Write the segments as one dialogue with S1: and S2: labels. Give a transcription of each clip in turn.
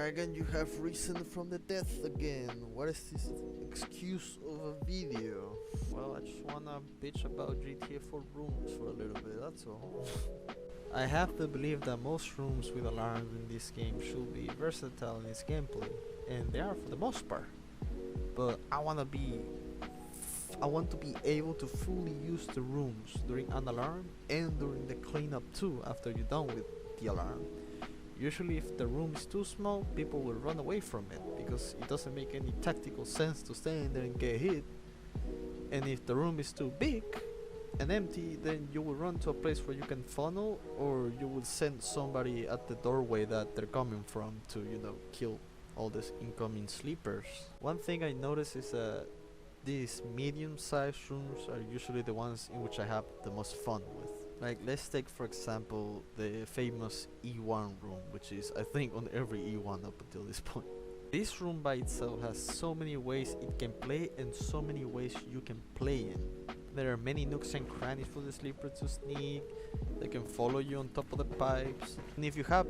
S1: Dragon, you have risen from the death again. What is this excuse of a video?
S2: Well, I just wanna bitch about Gtfo rooms for a little bit, that's all. I have to believe that most rooms with alarms in this game should be versatile in its gameplay, and they are for the most part. But I want to be able to fully use the rooms during an alarm and during the cleanup too after you're done with the alarm. Usually if the room is too small, people will run away from it because it doesn't make any tactical sense to stay in there and get hit. And if the room is too big and empty, then you will run to a place where you can funnel, or you will send somebody at the doorway that they're coming from to, you know, kill all these incoming sleepers. One thing I noticed is that these medium-sized rooms are usually the ones in which I have the most fun with. Like, let's take for example the famous E1 room, which is I think on every E1 up until this point. This room by itself has so many ways it can play and so many ways you can play in. There are many nooks and crannies for the sleeper to sneak. They can follow you on top of the pipes, and if you have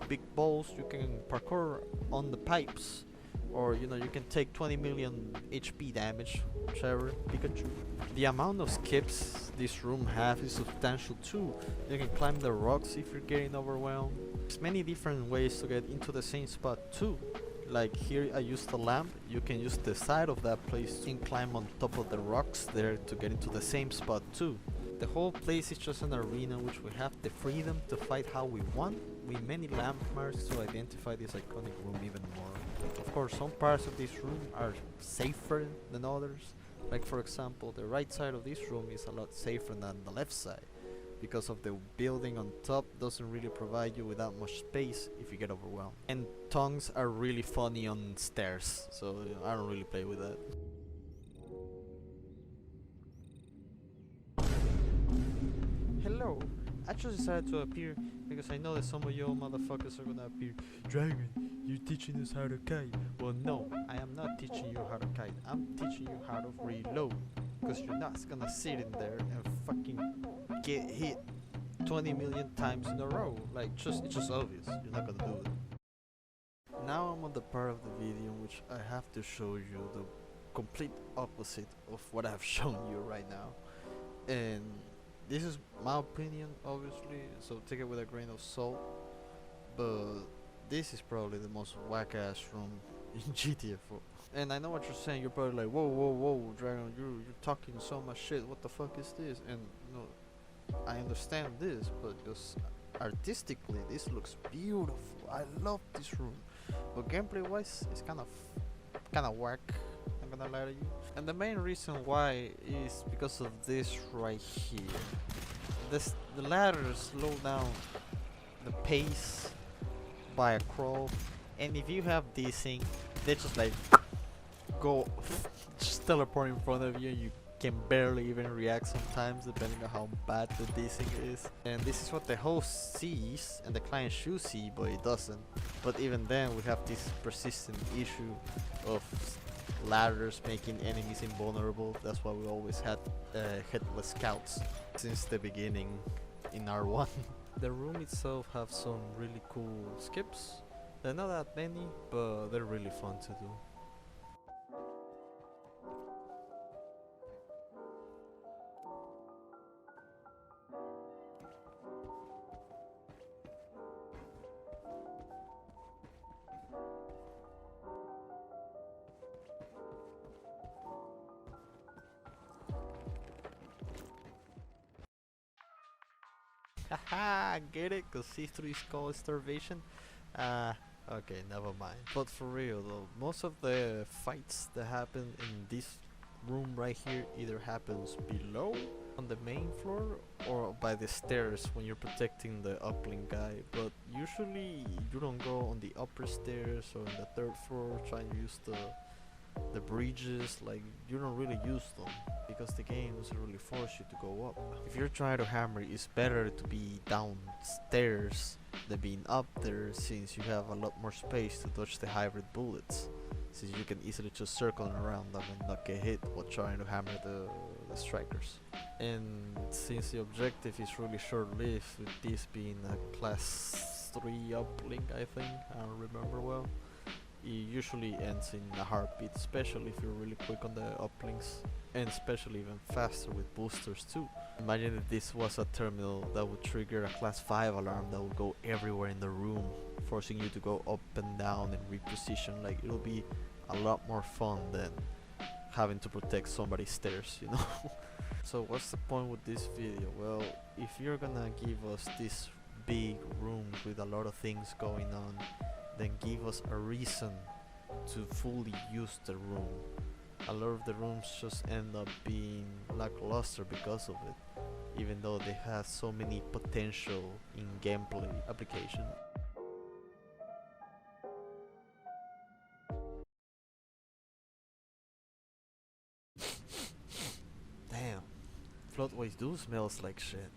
S2: big balls you can parkour on the pipes, or you know, you can take 20 million HP damage, whichever, Pikachu. The amount of skips this room has is substantial too. You can climb the rocks if you're getting overwhelmed. There's many different ways to get into the same spot too. Like here I used a lamp, you can use the side of that place and climb on top of the rocks there to get into the same spot too. The whole place is just an arena in which we have the freedom to fight how we want, with many landmarks to identify this iconic room even more. Of course, some parts of this room are safer than others. Like for example, the right side of this room is a lot safer than the left side, because of the building on top doesn't really provide you with that much space if you get overwhelmed. And tongues are really funny on stairs, so you know, I don't really play with that. Hello, I just decided to appear because I know that some of you motherfuckers are gonna appear. Dragon, you're teaching us how to kite. Well, no, I am not teaching you how to kite. I'm teaching you how to reload. Because you're not gonna sit in there and fucking get hit 20 million times in a row. Like, it's just obvious. You're not gonna do it. Now I'm on the part of the video in which I have to show you the complete opposite of what I've shown you right now. And this is my opinion, obviously, so take it with a grain of salt. But this is probably the most whack-ass room in Gtfo. And I know what you're saying. You're probably like, whoa, Dragon, you're talking so much shit. What the fuck is this? And you know, I understand this, but just artistically, this looks beautiful. I love this room, but gameplay-wise, it's kind of whack. I'm gonna lie to you. And the main reason why is because of this right here. The ladders slow down the pace by a crawl, and if you have this thing, they just like go just teleport in front of you, and you can barely even react sometimes depending on how bad the desync is. And this is what the host sees and the client should see, but it doesn't. But even then we have this persistent issue of ladders making enemies invulnerable. That's why we always had headless scouts since the beginning in R1. The room itself have some really cool skips. They're not that many, but they're really fun to do. Haha, get it? Cause C3 is called starvation? Okay, never mind. But for real though, most of the fights that happen in this room right here either happens below on the main floor or by the stairs when you're protecting the uplink guy. But usually you don't go on the upper stairs or on the third floor trying to use the bridges. Like, you don't really use them because the game doesn't really force you to go up. If you're trying to hammer, it's better to be downstairs than being up there, since you have a lot more space to dodge the hybrid bullets, since you can easily just circle around them and not get hit while trying to hammer the strikers. And since the objective is really short-lived, with this being a class 3 uplink, I think. I don't remember well. It usually ends in a heartbeat, especially if you're really quick on the uplinks, and especially even faster with boosters too. Imagine if this was a terminal that would trigger a class 5 alarm that would go everywhere in the room, forcing you to go up and down and reposition. Like, it'll be a lot more fun than having to protect somebody's stairs, you know. So what's the point with this video? Well, if you're gonna give us these big rooms with a lot of things going on, then give us a reason to fully use the room. A lot of the rooms just end up being lackluster because of it, even though they have so many potential in gameplay application. Damn, floatways do smells like shit.